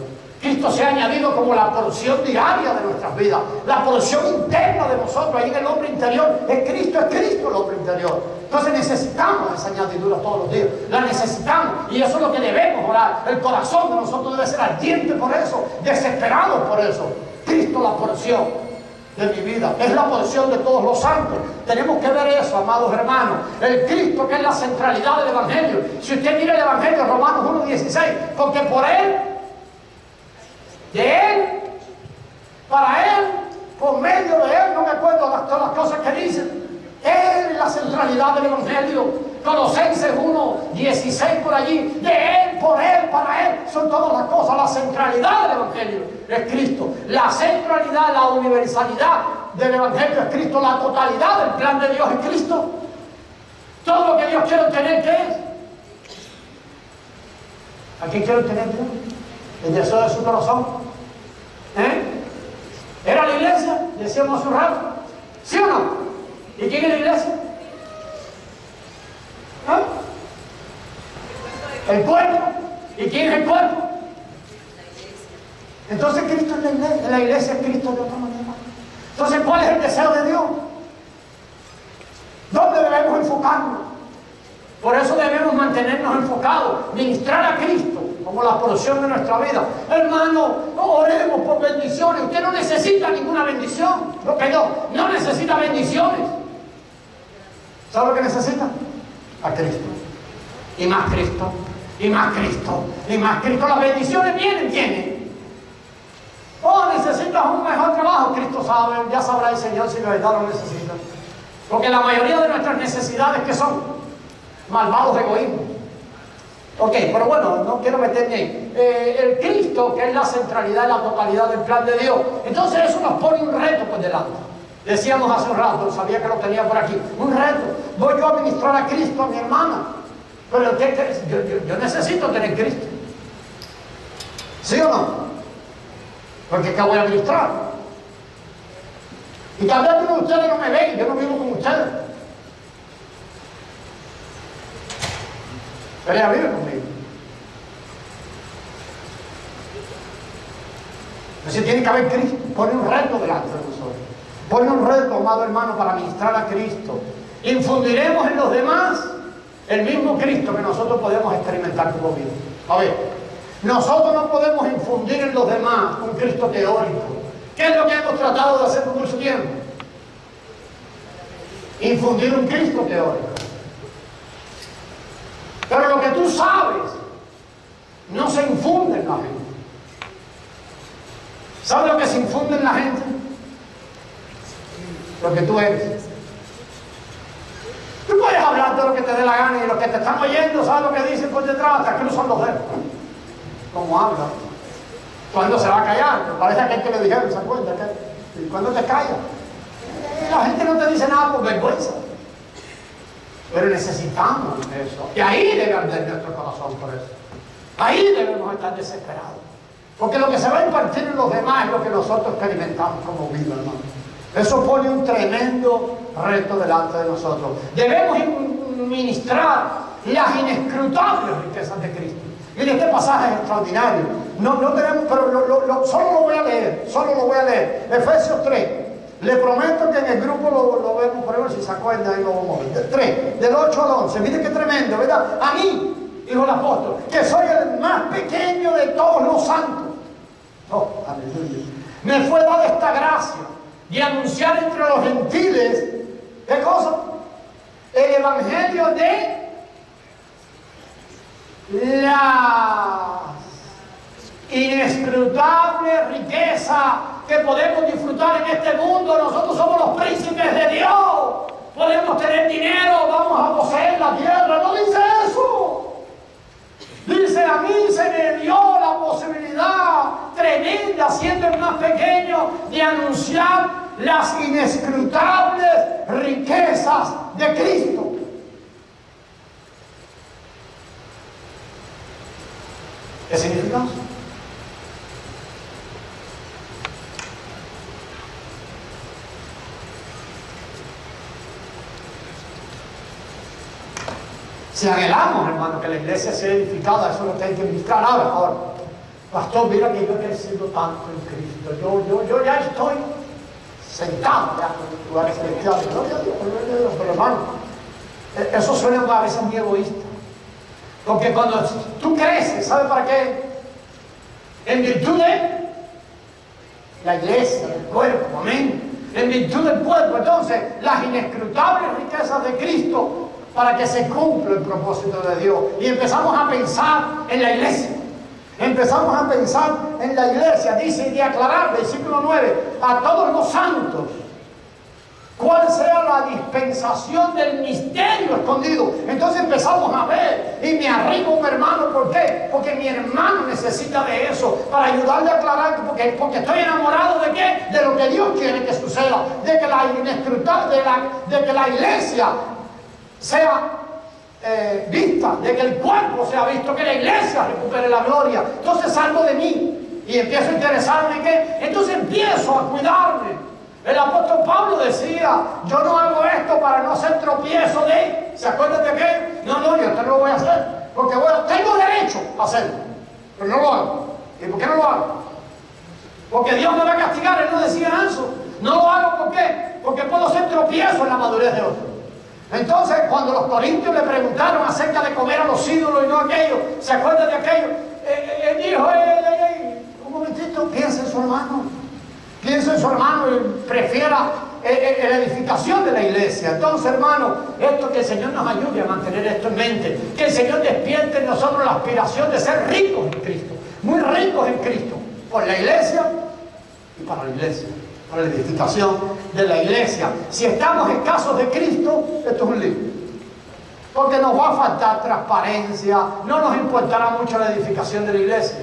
Cristo sea añadido como la porción diaria de nuestras vidas, la porción interna de nosotros. Ahí en el hombre interior es Cristo el hombre interior. Entonces necesitamos esa añadidura todos los días, la necesitamos, y eso es lo que debemos orar. El corazón de nosotros debe ser ardiente por eso, desesperado por eso. Cristo, la porción de mi vida, es la porción de todos los santos. Tenemos que ver eso, amados hermanos. El Cristo, que es la centralidad del Evangelio. Si usted mira el Evangelio, Romanos 1:16, porque por Él, de Él, para Él, por medio de Él, no me acuerdo todas las cosas que dicen. Él es la centralidad del Evangelio. Colosenses 1:16 por allí. De Él, por Él, para Él. Son todas las cosas. La centralidad del Evangelio es Cristo. La centralidad, la universalidad del Evangelio es Cristo. La totalidad del plan de Dios es Cristo. Todo lo que Dios quiere obtener, ¿qué es? ¿A quién quiere obtener Dios? El deseo de su corazón. ¿Era la iglesia? Decíamos hace un rato. ¿Sí o no? ¿Y quién es la iglesia? El cuerpo. ¿Y quién es el cuerpo? Entonces Cristo es la iglesia. La iglesia es Cristo de otra manera. Entonces, ¿cuál es el deseo de Dios? ¿Dónde debemos enfocarnos? Por eso debemos mantenernos enfocados, ministrar a Cristo como la porción de nuestra vida. Hermano, oremos por bendiciones. Usted no necesita ninguna bendición. Lo que no necesita bendiciones. ¿Sabe lo que necesita? A Cristo. Y más Cristo. Y más Cristo. Y más Cristo. Las bendiciones vienen. Oh, necesitas un mejor trabajo. Cristo sabe, ya sabrá el Señor si de verdad lo necesita. Porque la mayoría de nuestras necesidades, ¿qué son? Malvados egoísmos. Ok, pero bueno, no quiero meterme ahí. El Cristo, que es la centralidad y la totalidad del plan de Dios. Entonces eso nos pone un reto por delante. Decíamos hace un rato, sabía que lo tenía por aquí. Un reto. Voy yo a ministrar a Cristo a mi hermana. Pero yo necesito tener Cristo. ¿Sí o no? Porque ¿qué voy a ministrar? Y tal vez uno de ustedes no me ven, yo no vivo con ustedes. Pero ella vive conmigo. Entonces tiene que haber Cristo. Pone un reto delante de nosotros. Pone un reto, amado hermano, para ministrar a Cristo. Infundiremos en los demás el mismo Cristo que nosotros podemos experimentar como vida. A ver, nosotros no podemos infundir en los demás un Cristo teórico. ¿Qué es lo que hemos tratado de hacer por mucho tiempo? Infundir un Cristo teórico. Pero lo que tú sabes no se infunde en la gente. ¿Sabes lo que se infunde en la gente? Lo que tú eres. Tú puedes hablar de lo que te dé la gana y los que te están oyendo, ¿sabes lo que dicen por detrás? Hasta que no son los dedos. ¿Cómo habla? ¿Cuándo se va a callar? Me parece a aquel que le dijeron, ¿se acuerda? ¿Y cuándo te callas? La gente no te dice nada por vergüenza. Pero necesitamos eso. Y ahí debe arder nuestro corazón por eso. Ahí debemos estar desesperados. Porque lo que se va a impartir en los demás es lo que nosotros experimentamos como vida, hermano. Eso pone un tremendo reto delante de nosotros. Debemos ministrar las inescrutables riquezas de Cristo. Mire, este pasaje es extraordinario. No tenemos, pero solo lo voy a leer. Efesios 3. Le prometo que en el grupo lo vemos, por ejemplo, si se acuerdan, ahí lo vamos a ver. 3, del 8 al 11. Mire qué tremendo, ¿verdad? A mí, dijo el apóstol, que soy el más pequeño de todos los santos. Oh, aleluya. Me fue dada esta gracia de anunciar entre los gentiles, ¿qué cosa? El evangelio de la inescrutable riqueza que podemos disfrutar en este mundo. Nosotros somos los príncipes de Dios. Podemos tener dinero, vamos a poseer la tierra. No dice eso. Dice, a mí se me dio la posibilidad tremenda, siendo el más pequeño, de anunciar las inescrutables riquezas de Cristo. ¿Qué significa eso? Si anhelamos, hermano, que la iglesia sea edificada, eso es lo que hay que ministrar ahora. Pastor, mira que yo he crecido tanto en Cristo. Yo ya estoy sentado ya en los lugares celestiales. Gloria a Dios, pero hermano, eso suena a veces muy egoísta. Porque cuando tú creces, ¿sabes para qué? En virtud de la iglesia, del cuerpo, amén. En virtud del cuerpo, entonces, las inescrutables riquezas de Cristo para que se cumpla el propósito de Dios. Y empezamos a pensar en la iglesia. Empezamos a pensar en la iglesia. Dice, y de aclarar, versículo 9, a todos los santos, cuál sea la dispensación del misterio escondido. Entonces empezamos a ver, y me arrimo un hermano. ¿Por qué? Porque mi hermano necesita de eso, para ayudarle a aclarar, porque estoy enamorado de qué, de lo que Dios quiere que suceda, de que la inescrutable, de que la iglesia sea vista, de que el cuerpo sea visto, que la iglesia recupere la gloria. Entonces salgo de mí y empiezo a interesarme en qué, entonces empiezo a cuidarme. El apóstol Pablo decía, yo no hago esto para no hacer tropiezo de, ¿se acuerdan de qué? No, yo esto no lo voy a hacer, porque tengo derecho a hacerlo, pero no lo hago. ¿Y por qué no lo hago? Porque Dios me va a castigar. Él no decía eso. No lo hago, ¿por qué? Porque puedo ser tropiezo en la madurez de otro. Entonces, cuando los corintios le preguntaron acerca de comer a los ídolos y no aquello, ¿se acuerdan de aquello? Él dijo, un momentito, piensa en su hermano. Piensa en su hermano y prefiera la edificación de la iglesia. Entonces, hermano, esto, que el Señor nos ayude a mantener esto en mente. Que el Señor despierte en nosotros la aspiración de ser ricos en Cristo. Muy ricos en Cristo. Por la iglesia y para la iglesia. Para la edificación de la iglesia. Si estamos escasos de Cristo, esto es un lío. Porque nos va a faltar transparencia, no nos importará mucho la edificación de la iglesia.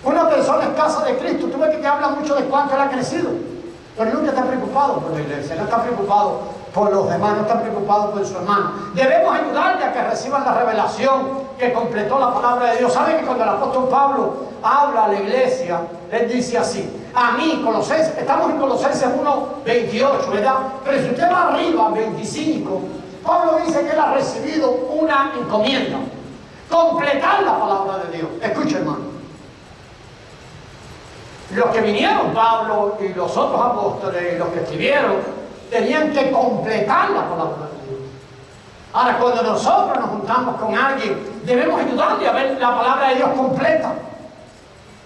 Una persona escasa de Cristo, tú ves que te habla mucho de cuánto él ha crecido, pero nunca está preocupado por la iglesia, no está preocupado por los demás, no está preocupado por su hermano. Debemos ayudarle a que reciban la revelación que completó la palabra de Dios. ¿Saben que cuando el apóstol Pablo habla a la iglesia, él dice así? A mí, Colosenses, estamos en Colosenses 1:28, ¿verdad? Pero si usted va arriba, 25, Pablo dice que él ha recibido una encomienda: completar la palabra de Dios. Escucha, hermano. Los que vinieron, Pablo y los otros apóstoles, y los que escribieron, tenían que completar la palabra de Dios. Ahora, cuando nosotros nos juntamos con alguien, debemos ayudarle a ver la palabra de Dios completa.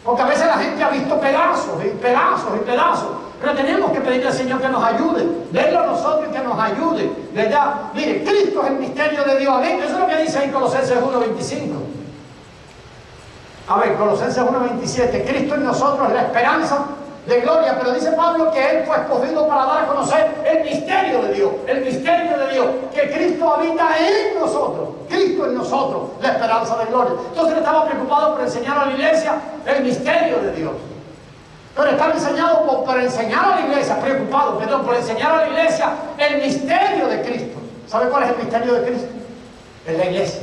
Porque a veces la gente ha visto pedazos y pedazos y pedazos. Pero tenemos que pedirle al Señor que nos ayude, verlo a nosotros y que nos ayude, ¿verdad? Mire, Cristo es el misterio de Dios. Eso es lo que dice en Colosenses 1:25. A ver, Colosenses 1:27, Cristo en nosotros es la esperanza de gloria, pero dice Pablo que Él fue escogido para dar a conocer el misterio de Dios, que Cristo habita en nosotros, Cristo en nosotros, la esperanza de gloria. Entonces Él estaba preocupado por enseñar a la iglesia el misterio de Dios, pero estaba por enseñar a la iglesia, por enseñar a la iglesia el misterio de Cristo. ¿Sabe cuál es el misterio de Cristo? Es la iglesia.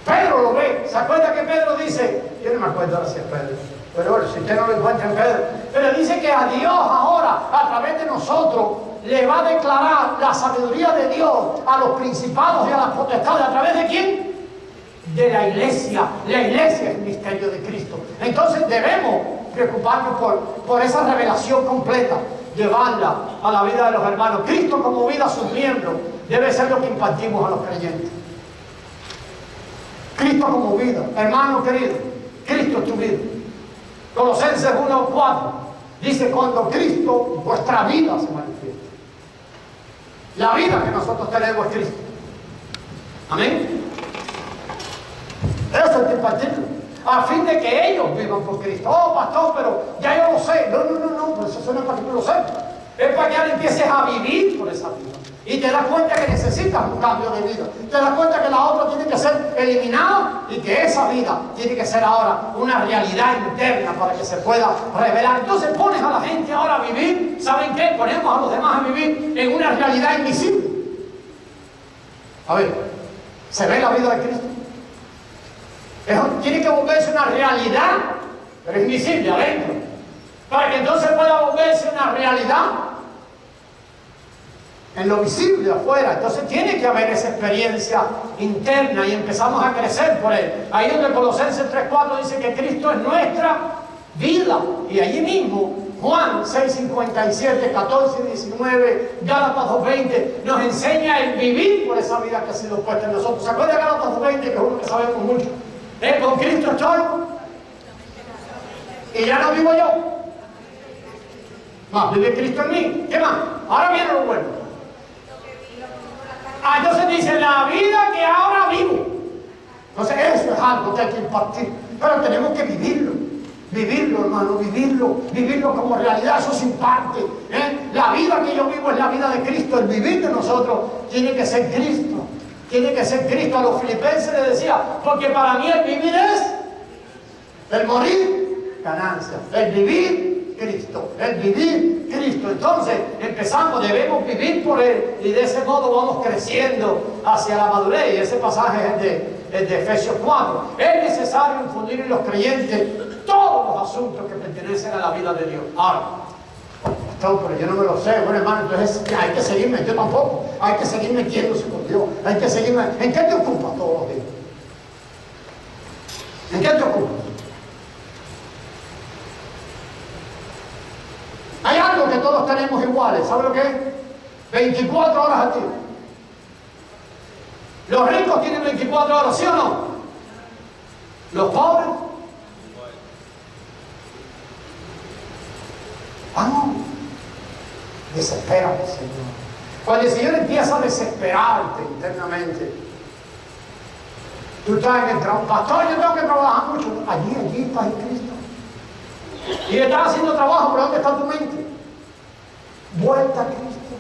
Pedro lo ve. ¿Se acuerda que Pedro dice? Yo no me acuerdo ahora si es Pedro, pero bueno, si usted no lo encuentra en Pedro, pero dice que a Dios ahora, a través de nosotros, le va a declarar la sabiduría de Dios a los principados y a las potestades. ¿A través de quién? De la iglesia. La iglesia es el misterio de Cristo. Entonces debemos preocuparnos por esa revelación completa, llevarla a la vida de los hermanos. Cristo como vida a sus miembros debe ser lo que impartimos a los creyentes. Cristo como vida. Hermano querido, Cristo es tu vida. Colosenses 1:4 dice: cuando Cristo, vuestra vida se manifiesta. La vida que nosotros tenemos es Cristo. Amén. Eso hay que impartirlo, a fin de que ellos vivan por Cristo. Oh, pastor, pero ya yo lo sé. No, pues eso no es para que tú lo sepas. Es para que ahora empieces a vivir por esa vida. Y te das cuenta que necesitas un cambio de vida. Te das cuenta que la otra tiene que ser eliminada y que esa vida tiene que ser ahora una realidad interna para que se pueda revelar. Entonces pones a la gente ahora a vivir. ¿Saben qué? Ponemos a los demás a vivir en una realidad invisible. A ver, ¿se ve la vida de Cristo? Tiene que volverse una realidad, pero invisible adentro, para que entonces pueda volverse una realidad en lo visible afuera. Entonces tiene que haber esa experiencia interna y empezamos a crecer por él. Ahí donde Colosenses 3:4 dice que Cristo es nuestra vida, y allí mismo Juan 6:57, 14 y 19, Gálatas 2:20 nos enseña el vivir por esa vida que ha sido puesta en nosotros. ¿Se acuerdan de Gálatas 2:20, que es uno que sabemos mucho? Con Cristo estoy y ya no vivo yo, no, vive Cristo en mí. ¿Qué más? Ahora viene lo bueno. Entonces dice: la vida que ahora vivo. Entonces eso es algo que hay que impartir, pero tenemos que vivirlo, hermano, vivirlo como realidad. Eso se imparte, La vida que yo vivo es la vida de Cristo. El vivir de nosotros tiene que ser Cristo. Tiene que ser Cristo. A los filipenses les decía: porque para mí el vivir es el morir, ganancia. El vivir, Cristo. El vivir, Cristo. Entonces debemos vivir por Él, y de ese modo vamos creciendo hacia la madurez. Y ese pasaje es de Efesios 4. Es necesario infundir en los creyentes todos los asuntos que pertenecen a la vida de Dios. Ahora, pero yo no me lo sé. Bueno, hermano, entonces hay que seguir metiendo, yo tampoco. Hay que seguir metiéndose con Dios. Hay que seguir. ¿En qué te ocupas todos los días? ¿En qué te ocupas? Hay algo que todos tenemos iguales. ¿Sabe lo que es? 24 horas al día. Los ricos tienen 24 horas, ¿sí o no? Los pobres. Desespérate, Señor. Cuando el Señor empieza a desesperarte internamente, tú estás en el trabajo: pastor, yo tengo que trabajar mucho. Allí estás en Cristo. Y estás haciendo trabajo, pero ¿dónde está tu mente? Vuelta a Cristo.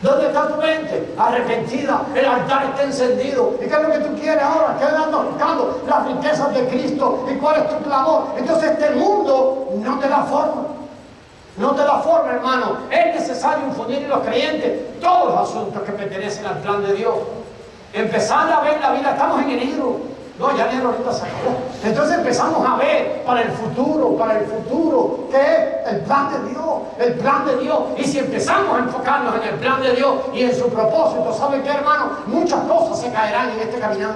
¿Dónde está tu mente? Arrepentida. El altar está encendido. ¿Y qué es lo que tú quieres ahora? ¿Qué andas buscando? Las riquezas de Cristo. ¿Y cuál es tu clamor? Entonces este mundo no te da forma. No te da forma, hermano. Es necesario infundir en los creyentes todos los asuntos que pertenecen al plan de Dios. Empezar a ver la vida. Estamos en enero. No, ya enero ahorita se acabó. Entonces empezamos a ver para el futuro, ¿qué es? El plan de Dios, el plan de Dios. Y si empezamos a enfocarnos en el plan de Dios y en su propósito, ¿saben qué, hermano? Muchas cosas se caerán en este caminar.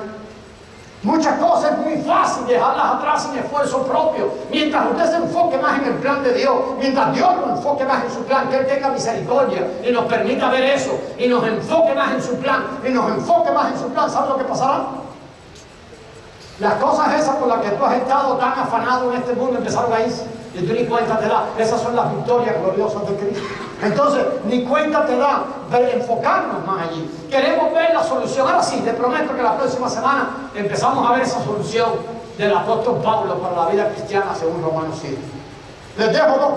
Muchas cosas es muy fácil dejarlas atrás sin esfuerzo propio. Mientras usted se enfoque más en el plan de Dios, mientras Dios nos enfoque más en su plan, que Él tenga misericordia y nos permita ver eso, y nos enfoque más en su plan, ¿sabe lo que pasará? Las cosas esas por las que tú has estado tan afanado en este mundo empezaron a irse, y tú ni cuenta te das. Esas son las victorias gloriosas de Cristo. Entonces, ni cuenta te da de enfocarnos más allí. Queremos ver la solución. Ahora sí, te prometo que la próxima semana empezamos a ver esa solución del apóstol Pablo para la vida cristiana según Romanos 7. Les dejo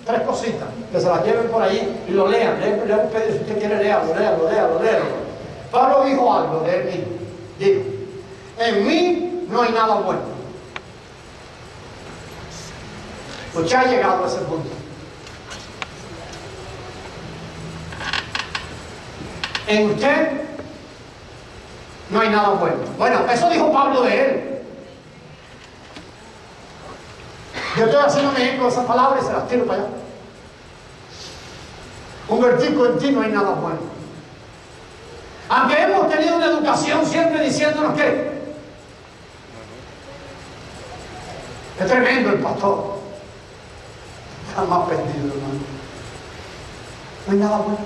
3 cositas, que se las lleven por allí y lo lean. Le voy a pedir, si usted quiere leerlo. Pablo dijo algo de él mismo. Dijo: en mí no hay nada bueno. Usted ha llegado a ese punto. En usted no hay nada bueno. Bueno, eso dijo Pablo de él. Yo estoy haciendo eco de esas palabras y se las tiro para allá. Humbertico, en ti no hay nada bueno. Aunque hemos tenido una educación siempre diciéndonos que es tremendo el pastor. Está más perdido, hermano. No hay nada bueno.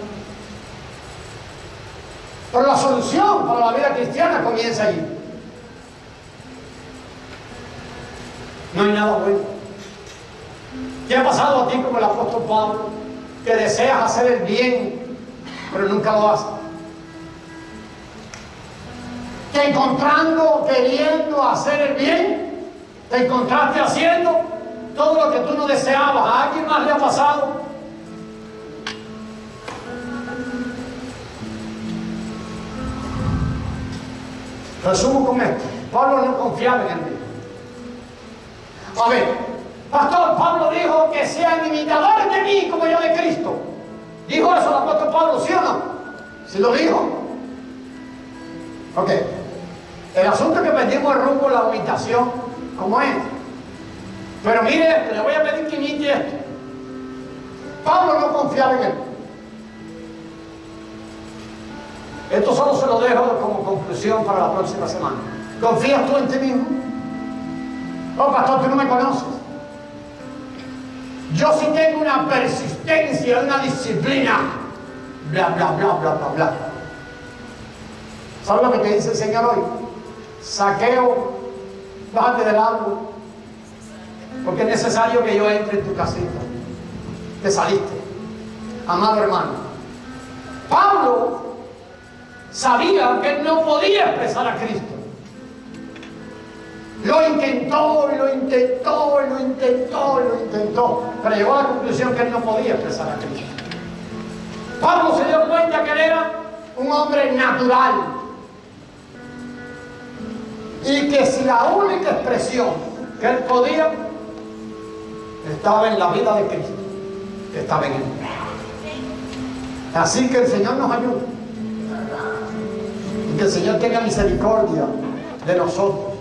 Pero la solución para la vida cristiana comienza allí. No hay nada bueno. ¿Qué ha pasado a ti como el apóstol Pablo? Que deseas hacer el bien, pero nunca lo haces. Que encontrando, queriendo hacer el bien, te encontraste haciendo todo lo que tú no deseabas. ¿A alguien más le ha pasado? Resumo con esto. Pablo no confiaba en Dios. A ver, pastor, Pablo dijo que sean imitadores de mí como yo de Cristo. ¿Dijo eso el apóstol Pablo, sí o no? ¿Sí lo dijo? Ok. El asunto es que perdimos el rumbo de la imitación, ¿cómo es? Pero mire esto, le voy a pedir que imite esto. Pablo no confiaba en él. Esto solo se lo dejo como conclusión para la próxima semana. ¿Confías tú en ti mismo? Oh, pastor, tú no me conoces. Yo sí tengo una persistencia, una disciplina. Bla, bla, bla, bla, bla, bla. ¿Sabes lo que te dice el Señor hoy? Saqueo, bájate del árbol. Porque es necesario que yo entre en tu casita. Te saliste. Amado hermano. Pablo sabía que él no podía expresar a Cristo. Lo intentó, y lo intentó, y lo intentó, y lo intentó. Pero llegó a la conclusión que él no podía expresar a Cristo. Pablo se dio cuenta que él era un hombre natural. Y que si la única expresión que él podía estaba en la vida de Cristo, estaba en él. Así que el Señor nos ayude. Y que el Señor tenga misericordia de nosotros.